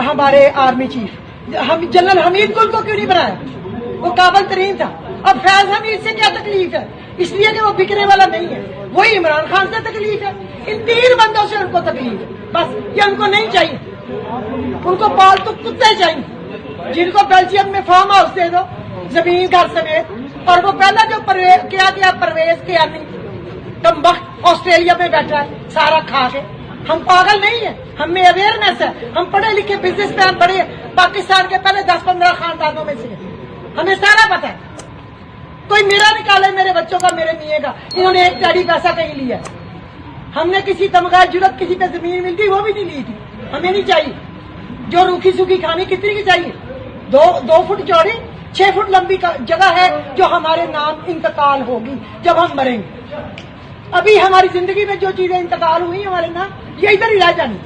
हमारे army chief हम general Hamid गुल को क्यों नहीं बनाया? वो काबिल तरीन था। अब फैज हमीद से क्या तकलीफ है? इसलिए कि वो बिकने वाला नहीं है। वही इमरान खान से तकलीफ है। इन 3 बंदों से उनको तकलीफ है। बस ये उनको नहीं चाहिए। उनको पालतू कुत्ते चाहिए जिनको बेल्जियम में फार्म हाउस दे दो जमीन घर समेत। और वो पहला जो परवेज के यानी कमबख्त ऑस्ट्रेलिया में बैठा है सारा खा के। हम पागल नहीं है, हमें अवेयरनेस है। हम पढ़े लिखे बिजनेसमैन बड़े पाकिस्तान के पहले 10-15 खानदानों में से हमें सारा पता है। कोई मेरा निकाले मेरे बच्चों का मेरे मियाँ का। इन्होंने एक टैडी पैसा कहीं लिया। हमने किसी तमगा जुरत किसी पे जमीन मिलती वो भी नहीं ली थी। हमें नहीं चाहिए। जो रूखी सूखी खानी कितनी की चाहिए? 2 फुट चौड़ी 6 फुट लंबी जगह है जो हमारे नाम इंतकाल होगी जब हम मरेंगे। अभी हमारी जिंदगी में जो चीजें इंतकाल हुई हमारे नाम ये इधर ही रह जानी।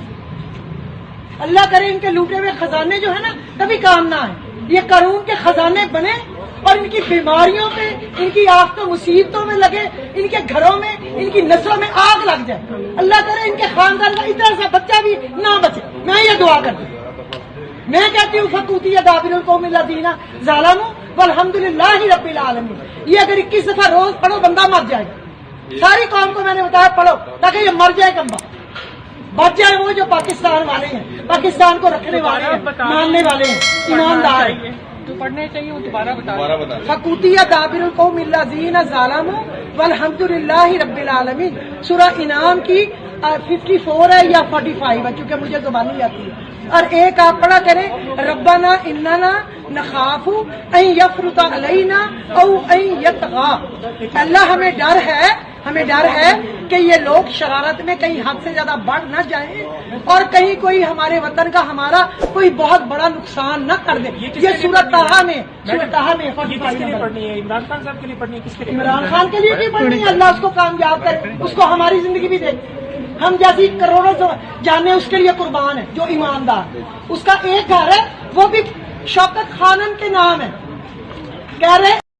अल्लाह करे इनके लूटे हुए खजाने जो है ना कभी काम ना आए। ये कानून के खजाने बने और इनकी बीमारियों पे इनकी आफतों मुसीबतों में लगे, इनके घरों में इनकी नस्लों में आग लग जाए। अल्लाह करे इनके खानदान का इतना सा बच्चा भी ना बचे। मैं ये दुआ करती हूँ। मैं कहती हूँ फकूती दाबिरुल कौमिल लदीना ज़ालमू वल्हम्दुलिल्लाहि रब्बिल आलमीन। ये अगर 21 दफा रोज पढ़ो बंदा मर जाएगा। सारी कौम को मैंने बताया पढ़ो ताकि ये मर जाए कम्बा। बच जाए वो जो पाकिस्तान वाले हैं, पाकिस्तान को रखने वाले हैं, मानने वाले हैं, ईमानदार हैं। तो पढ़ने चाहिए वो दोबारा बता। फकूतिया दाबिरुल कौमिल लदीना ज़ालमू वल्हम्दुलिल्लाहि रब्बिल आलमीन। सूरह इनाम की 54 है या 45 है चूंकि मुझे जुबानी आती है। और एक आप पढ़ा करें रब्बाना इन्नना नखाफू अन यफरुता अलैना औ अन यतगा। अल्लाह हमें डर है कि ये लोग शरारत में कहीं हद से ज्यादा बढ़ न जाएं और कहीं कोई हमारे वतन का हमारा कोई बहुत बड़ा नुकसान न कर दे। ये सूरत ताहा में 45 पढ़नी है। इमरान खान साहब के लिए पढ़नी है? किसके लिए? इमरान खान के लिए भी पढ़नी है। अल्लाह उसको कामयाब करे, उसको हमारी जिंदगी भी दे। हम जैसी करोड़ों जाने उसके लिए कुर्बान है जो ईमानदार। उसका एक घर है वो भी शौकत खानम के नाम है। कह रहे